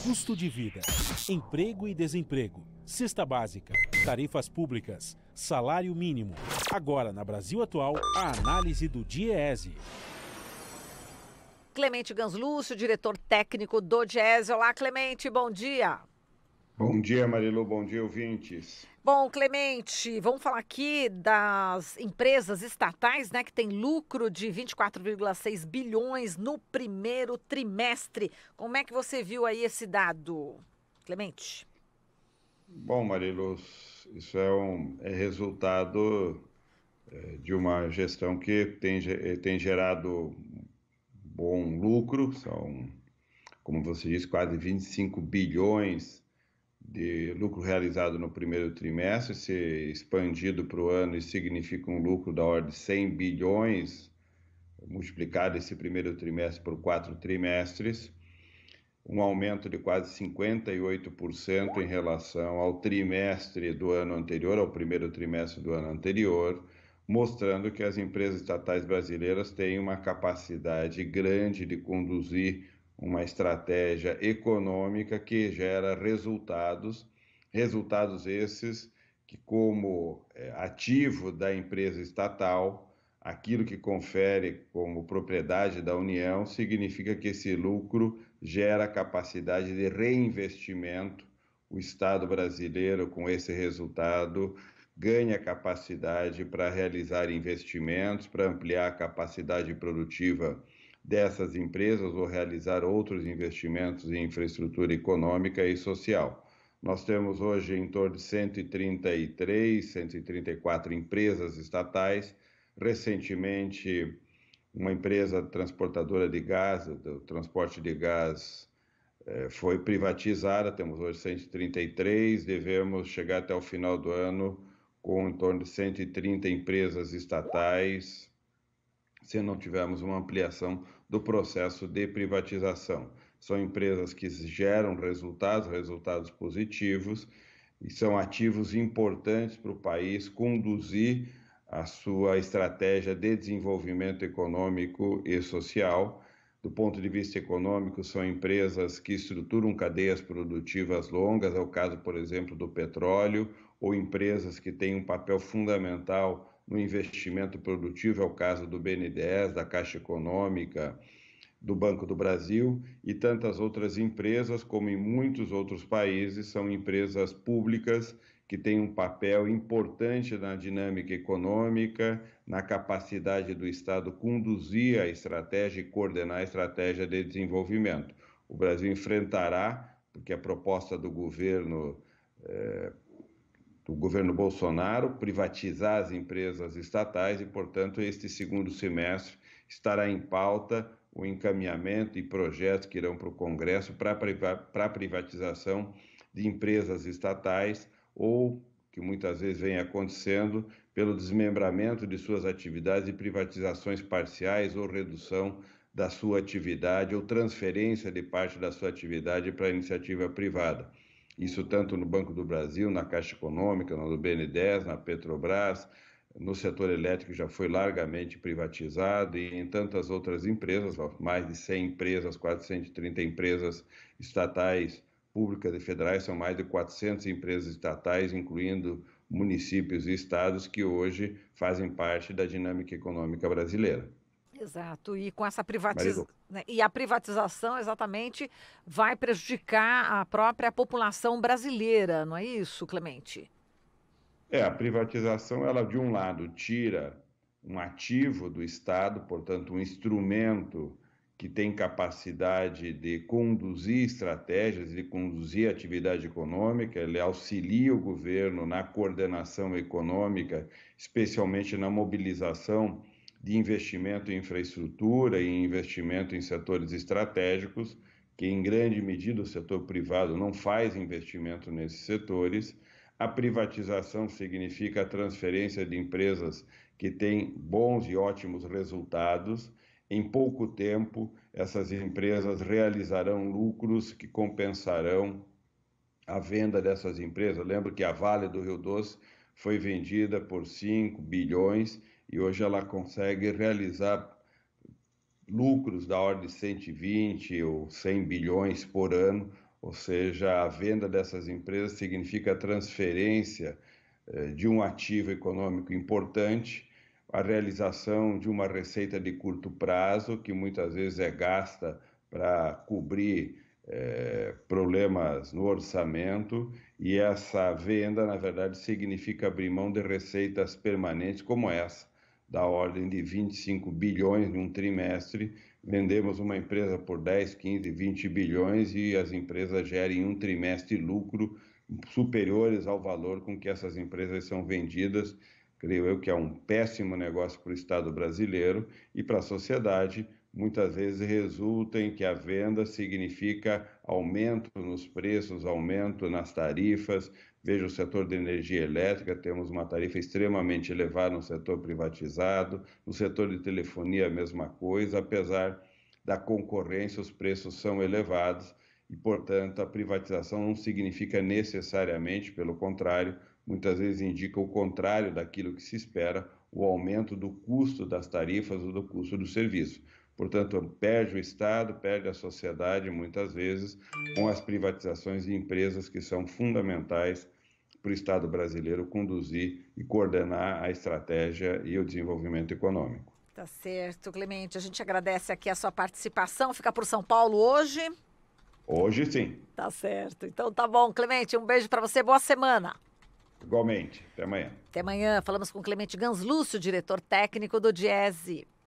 Custo de vida, emprego e desemprego, cesta básica, tarifas públicas, salário mínimo. Agora, na Brasil Atual, a análise do DIEESE. Clemente Ganslúcio, diretor técnico do DIEESE. Olá, Clemente, bom dia. Bom dia, Marilu, bom dia, ouvintes. Bom, Clemente, vamos falar aqui das empresas estatais, né, que tem lucro de 24,6 bilhões no primeiro trimestre. Como é que você viu aí esse dado, Clemente? Bom, Marilu, isso é resultado de uma gestão que tem gerado bom lucro, são, como você disse, quase 25 bilhões de lucro realizado no primeiro trimestre. Se expandido para o ano, isso significa um lucro da ordem de 100 bilhões, multiplicado esse primeiro trimestre por 4 trimestres, um aumento de quase 58% em relação ao trimestre do ano anterior, ao primeiro trimestre do ano anterior, mostrando que as empresas estatais brasileiras têm uma capacidade grande de conduzir uma estratégia econômica que gera resultados esses que, como ativo da empresa estatal, aquilo que confere como propriedade da União, significa que esse lucro gera capacidade de reinvestimento. O Estado brasileiro, com esse resultado, ganha capacidade para realizar investimentos, para ampliar a capacidade produtiva dessas empresas ou realizar outros investimentos em infraestrutura econômica e social. Nós temos hoje em torno de 133, 134 empresas estatais. Recentemente, uma empresa transportadora de gás, do transporte de gás, foi privatizada. Temos hoje 133, devemos chegar até o final do ano com em torno de 130 empresas estatais, se não tivermos uma ampliação do processo de privatização. São empresas que geram resultados positivos, e são ativos importantes para o país conduzir a sua estratégia de desenvolvimento econômico e social. Do ponto de vista econômico, são empresas que estruturam cadeias produtivas longas, é o caso, por exemplo, do petróleo, ou empresas que têm um papel fundamental no investimento produtivo, é o caso do BNDES, da Caixa Econômica, do Banco do Brasil, e tantas outras empresas, como em muitos outros países, são empresas públicas que têm um papel importante na dinâmica econômica, na capacidade do Estado conduzir a estratégia e coordenar a estratégia de desenvolvimento. O Brasil enfrentará, porque a proposta do governo Bolsonaro, privatizar as empresas estatais, e, portanto, este segundo semestre estará em pauta o encaminhamento e projetos que irão para o Congresso para a privatização de empresas estatais, ou, que muitas vezes vem acontecendo, pelo desmembramento de suas atividades e privatizações parciais ou redução da sua atividade ou transferência de parte da sua atividade para a iniciativa privada. Isso tanto no Banco do Brasil, na Caixa Econômica, no BNDES, na Petrobras, no setor elétrico já foi largamente privatizado, e em tantas outras empresas, mais de 100 empresas, quase 130 empresas estatais, públicas e federais, são mais de 400 empresas estatais, incluindo municípios e estados, que hoje fazem parte da dinâmica econômica brasileira. Exato, e com essa e a privatização exatamente vai prejudicar a própria população brasileira, não é isso, Clemente? A privatização, ela de um lado tira um ativo do Estado, portanto um instrumento que tem capacidade de conduzir estratégias, de conduzir atividade econômica, ele auxilia o governo na coordenação econômica, especialmente na mobilização de investimento em infraestrutura e investimento em setores estratégicos, que em grande medida o setor privado não faz investimento nesses setores. A privatização significa a transferência de empresas que têm bons e ótimos resultados. Em pouco tempo, essas empresas realizarão lucros que compensarão a venda dessas empresas. Lembro que a Vale do Rio Doce foi vendida por 5 bilhões e hoje ela consegue realizar lucros da ordem de 120 ou 100 bilhões por ano, ou seja, a venda dessas empresas significa a transferência de um ativo econômico importante, a realização de uma receita de curto prazo, que muitas vezes é gasta para cobrir problemas no orçamento, e essa venda, na verdade, significa abrir mão de receitas permanentes como essa, da ordem de 25 bilhões em um trimestre. Vendemos uma empresa por 10, 15, 20 bilhões e as empresas gerem em um trimestre lucro superiores ao valor com que essas empresas são vendidas. Creio eu que é um péssimo negócio para o Estado brasileiro e para a sociedade. Muitas vezes resulta em que a venda significa aumento nos preços, aumento nas tarifas. Veja o setor de energia elétrica, temos uma tarifa extremamente elevada no setor privatizado, no setor de telefonia a mesma coisa, apesar da concorrência, os preços são elevados e, portanto, a privatização não significa necessariamente, pelo contrário, muitas vezes indica o contrário daquilo que se espera, o aumento do custo das tarifas ou do custo do serviço. Portanto, perde o Estado, perde a sociedade, muitas vezes, com as privatizações de empresas que são fundamentais para o Estado brasileiro conduzir e coordenar a estratégia e o desenvolvimento econômico. Tá certo, Clemente. A gente agradece aqui a sua participação. Fica por São Paulo hoje? Hoje, sim. Tá certo. Então tá bom, Clemente. Um beijo para você. Boa semana. Igualmente. Até amanhã. Até amanhã. Falamos com Clemente Ganslúcio, diretor técnico do Diese.